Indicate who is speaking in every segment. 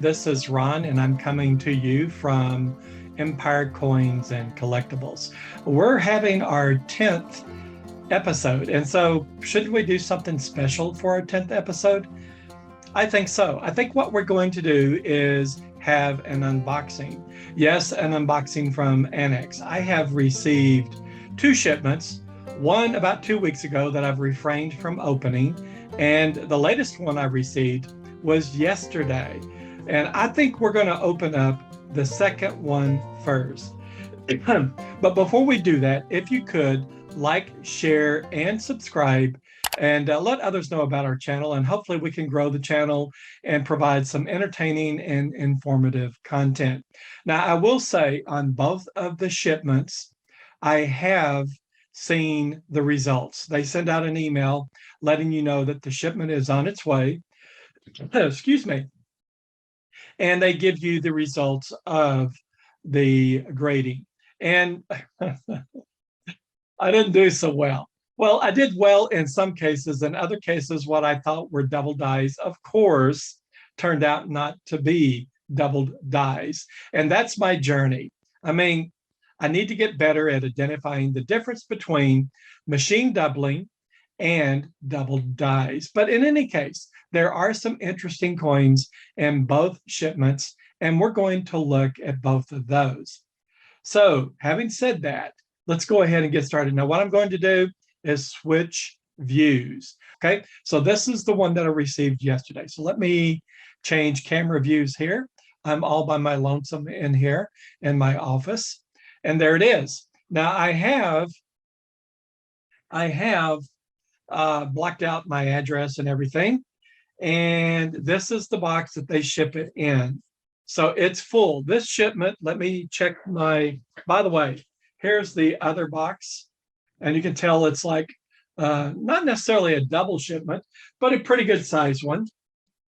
Speaker 1: This is Ron, and I'm coming to you from Empire Coins and Collectibles. We're having our 10th episode, and so should we do something special for our 10th episode? I think so. I think what we're going to do is have an unboxing. Yes, an unboxing from ANACS. I have received 2 shipments, one about 2 weeks ago that I've refrained from opening, and the latest one I received was yesterday. And I think we're going to open up the second one first. But before we do that, if you could like, share, and subscribe, and let others know about our channel, and hopefully we can grow the channel and provide some entertaining and informative content. Now, I will say on both of the shipments, I have seen the results. They send out an email letting you know that the shipment is on its way. Excuse me. And they give you the results of the grading. And I didn't do so well. Well, I did well in some cases. In other cases, what I thought were double dies, of course, turned out not to be double dies. And that's my journey. I mean, I need to get better at identifying the difference between machine doubling and double dies. But in any case, there are some interesting coins in both shipments, and we're going to look at both of those. So having said that, let's go ahead and get started. Now, what I'm going to do is switch views. Okay, so this is the one that I received yesterday. So let me change camera views here. I'm all by my lonesome in here in my office. And there it is. Now I have blocked out my address and everything. And this is the box that they ship it in. So it's full. This shipment, let me check by the way, here's the other box. And you can tell it's like not necessarily a double shipment, but a pretty good size one.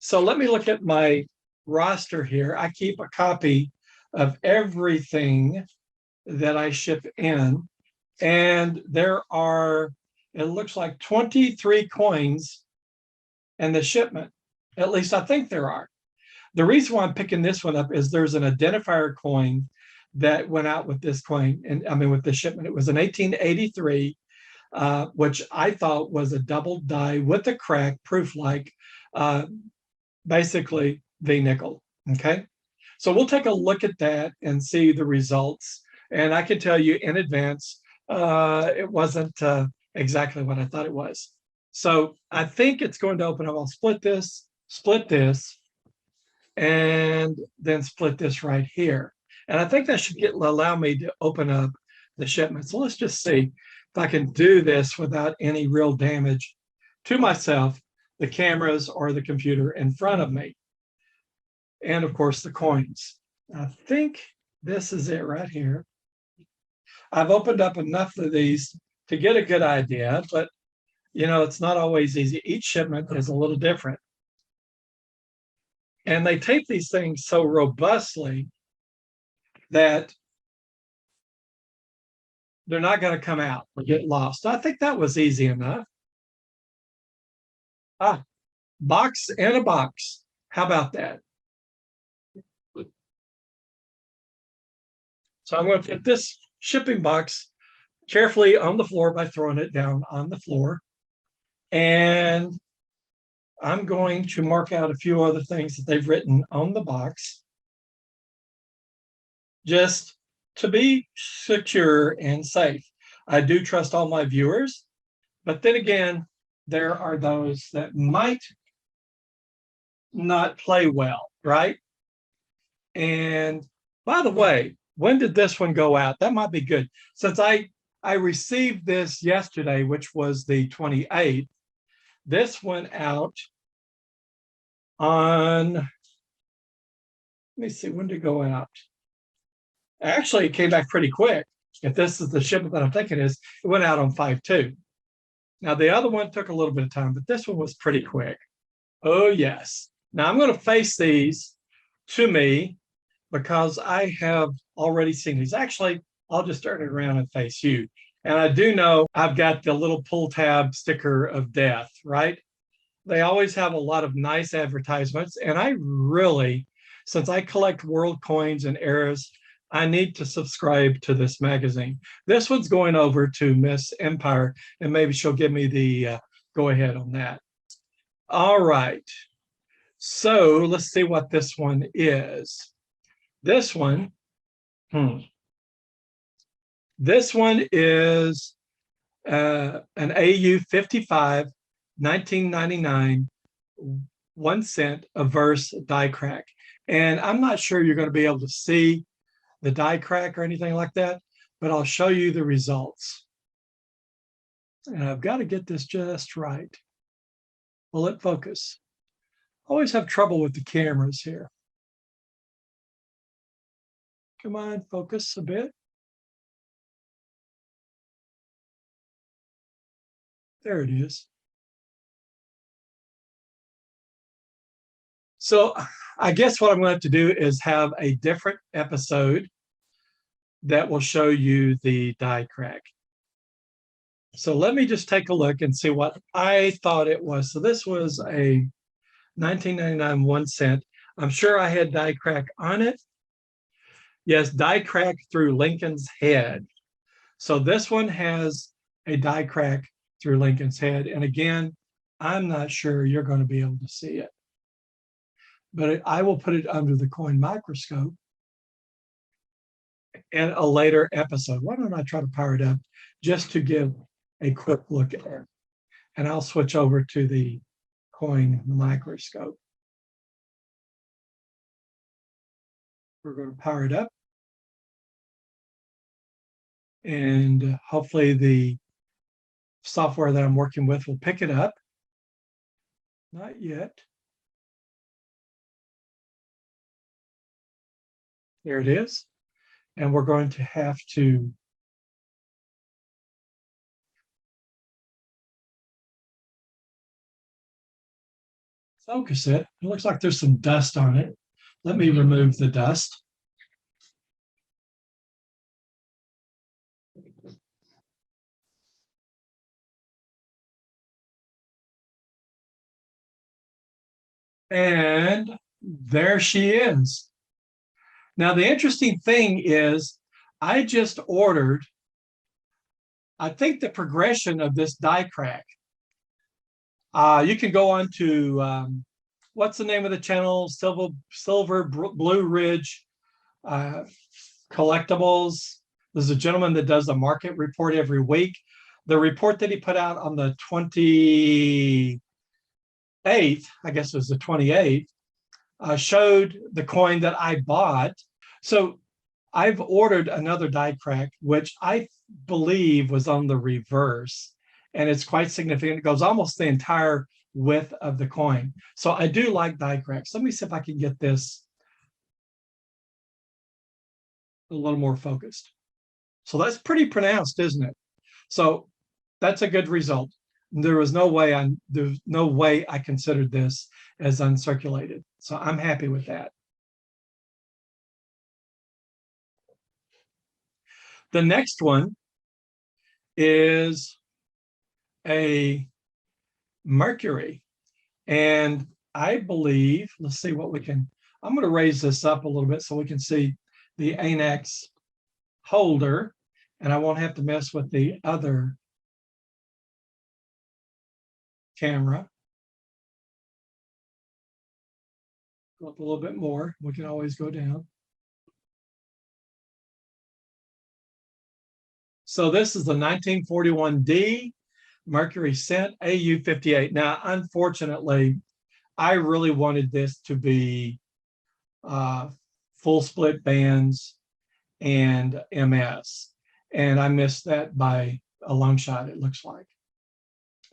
Speaker 1: So let me look at my roster here. I keep a copy of everything that I ship in. And there are, it looks like 23 coins in the shipment. At least I think there are. The reason why I'm picking this one up is there's an identifier coin that went out with this coin, and I mean with this shipment. It was an 1883, which I thought was a double die with a crack, proof like basically the nickel. Okay, so we'll take a look at that and see the results. And I can tell you in advance, it wasn't exactly what I thought it was. So I think it's going to open up. I'll split this, and then split this right here. And I think that should allow me to open up the shipment. So let's just see if I can do this without any real damage to myself, the cameras, or the computer in front of me. And of course, the coins. I think this is it right here. I've opened up enough of these to get a good idea, but you know, it's not always easy. Each shipment is a little different. And they tape these things so robustly that they're not going to come out or get lost. I think that was easy enough. Box and a box. How about that? So I'm going to put this shipping box carefully on the floor by throwing it down on the floor. And I'm going to mark out a few other things that they've written on the box, just to be secure and safe. I do trust all my viewers, but then again, there are those that might not play well, right? And by the way, when did this one go out? That might be good. Since I received this yesterday, which was the 28th, this went out on, let me see, when did it go out? Actually, it came back pretty quick. If this is the shipment that I'm thinking is, it went out on 5/2. Now, the other one took a little bit of time, but this one was pretty quick. Oh, yes. Now, I'm going to face these to me because I have already seen these. Actually, I'll just turn it around and face you. And I do know I've got the little pull tab sticker of death, right? They always have a lot of nice advertisements, and I really since I collect world coins and eras, I need to subscribe to this magazine. This one's going over to Miss Empire, and maybe she'll give me the go ahead on that. All right. So let's see what this one is. This one, this one is an AU 55, 1999, 1 cent a verse die crack. And I'm not sure you're going to be able to see the die crack or anything like that, but I'll show you the results. And I've got to get this just right. Will it focus? Always have trouble with the cameras here. Come on, focus a bit. There it is. So I guess what I'm going to have to do is have a different episode that will show you the die crack. So let me just take a look and see what I thought it was. So this was a 1999 1 cent. I'm sure I had die crack on it. Yes, die crack through Lincoln's head. So this one has a die crack through Lincoln's head. And again, I'm not sure you're going to be able to see it. But I will put it under the coin microscope in a later episode. Why don't I try to power it up just to give a quick look at it? And I'll switch over to the coin microscope. We're going to power it up. And hopefully the software that I'm working with will pick it up. Not yet. There it is. And we're going to have to focus it. It looks like there's some dust on it. Let me remove the dust. And there she is. Now, the interesting thing is I just ordered, I think the progression of this die crack. You can go on to, what's the name of the channel? Silver Blue Ridge Collectibles. There's a gentleman that does a market report every week. The report that he put out on the 28th, I guess it was the 28th, showed the coin that I bought. So I've ordered another die crack, which I believe was on the reverse, and it's quite significant. It goes almost the entire width of the coin. So I do like die cracks. Let me see if I can get this a little more focused. So that's pretty pronounced, isn't it? So that's a good result. There was no way I considered this as uncirculated. So I'm happy with that. The next one is a Mercury. And I believe, let's see what we can, I'm going to raise this up a little bit so we can see the ANACS holder, and I won't have to mess with the other camera. Go up a little bit more. We can always go down. So this is the 1941D Mercury Cent AU 58. Now, unfortunately, I really wanted this to be full split bands and MS, and I missed that by a long shot, it looks like.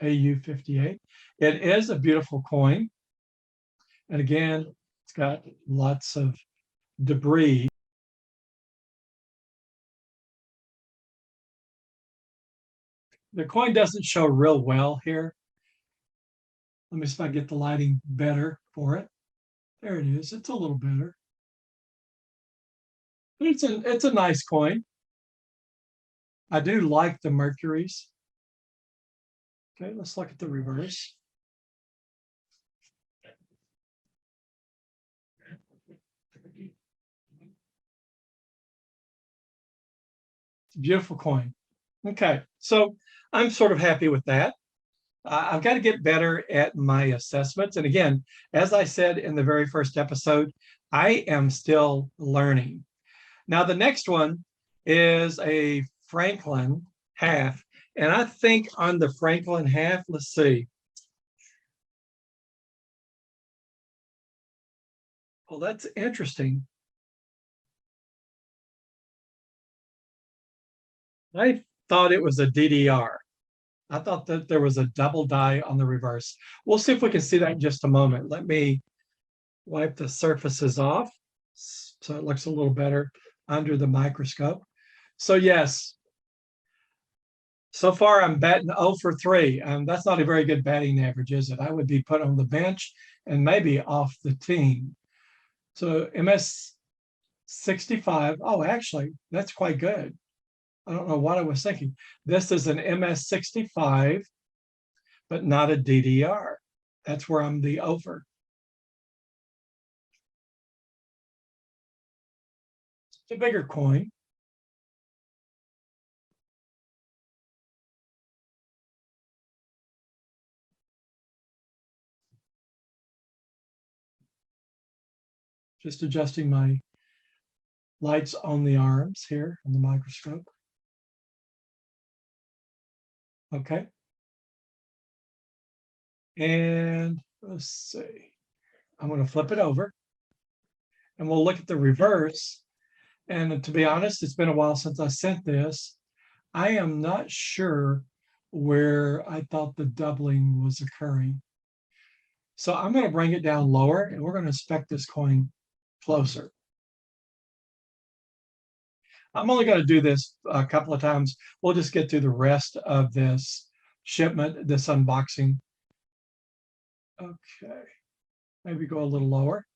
Speaker 1: AU 58. It is a beautiful coin. And again, it's got lots of debris. The coin doesn't show real well here. Let me see if I get the lighting better for it. There it is. It's a little better. But it's a nice coin. I do like the Mercuries. Okay, let's look at the reverse. Beautiful coin. Okay, so I'm sort of happy with that. I've got to get better at my assessments. And again, as I said in the very first episode, I am still learning. Now, the next one is a Franklin half. And I think on the Franklin half, let's see. Well, that's interesting. I thought it was a DDR. I thought that there was a double die on the reverse. We'll see if we can see that in just a moment. Let me wipe the surfaces off so it looks a little better under the microscope. So yes, so far I'm batting 0 for 3. That's not a very good batting average, is it? I would be put on the bench and maybe off the team. So MS 65, oh, actually, that's quite good. I don't know what I was thinking. This is an MS 65, but not a DDR. That's where I'm the over. It's a bigger coin. Just adjusting my lights on the arms here on the microscope. Okay. And let's see. I'm going to flip it over and we'll look at the reverse. And to be honest, it's been a while since I sent this. I am not sure where I thought the doubling was occurring. So I'm going to bring it down lower and we're going to inspect this coin closer. I'm only going to do this a couple of times. We'll just get through the rest of this shipment, this unboxing. Okay, maybe go a little lower.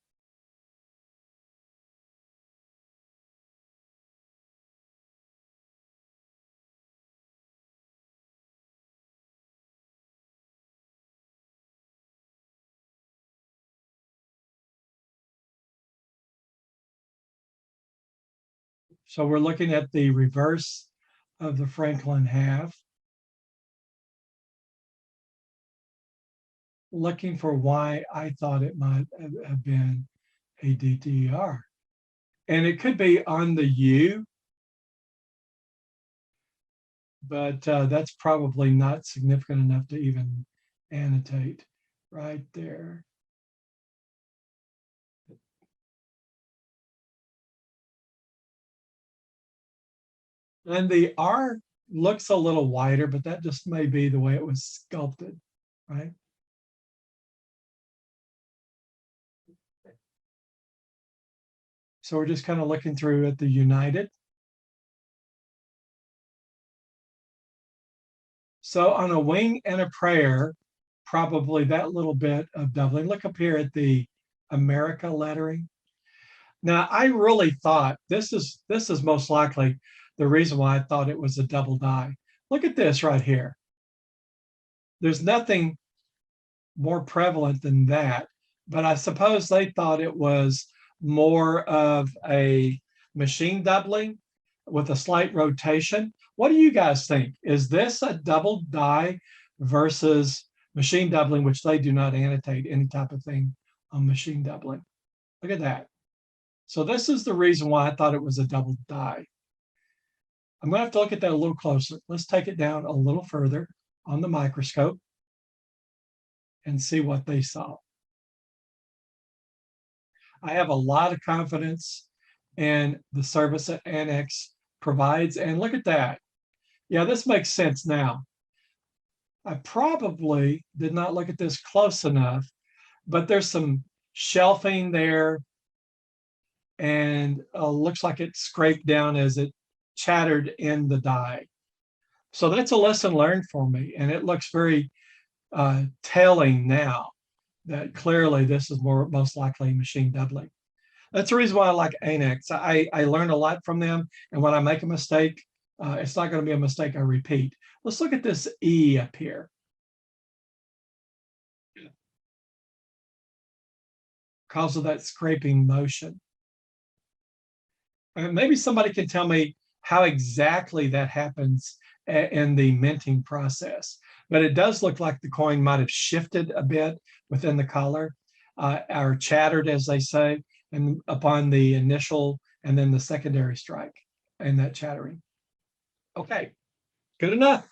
Speaker 1: So we're looking at the reverse of the Franklin half. Looking for why I thought it might have been a DDR. And it could be on the U, but that's probably not significant enough to even annotate right there. And the R looks a little wider, but that just may be the way it was sculpted, right? So we're just kind of looking through at the United. So on a wing and a prayer, probably that little bit of doubling. Look up here at the America lettering. Now, I really thought this is most likely the reason why I thought it was a double die. Look at this right here. There's nothing more prevalent than that, but I suppose they thought it was more of a machine doubling with a slight rotation. What do you guys think? Is this a double die versus machine doubling, which they do not annotate any type of thing on machine doubling? Look at that. So this is the reason why I thought it was a double die. I'm going to have to look at that a little closer. Let's take it down a little further on the microscope and see what they saw. I have a lot of confidence in the service that ANACS provides. And look at that. Yeah, this makes sense now. I probably did not look at this close enough, but there's some shelving there and looks like it scraped down as it chattered in the die. So that's a lesson learned for me. And it looks very telling now that clearly this is most likely machine doubling. That's the reason why I like ANACS. I learn a lot from them. And when I make a mistake, it's not going to be a mistake I repeat. Let's look at this E up here. Because of that scraping motion. And maybe somebody can tell me how exactly that happens in the minting process. But it does look like the coin might have shifted a bit within the collar, or chattered, as they say, and upon the initial and then the secondary strike and that chattering. Okay, good enough.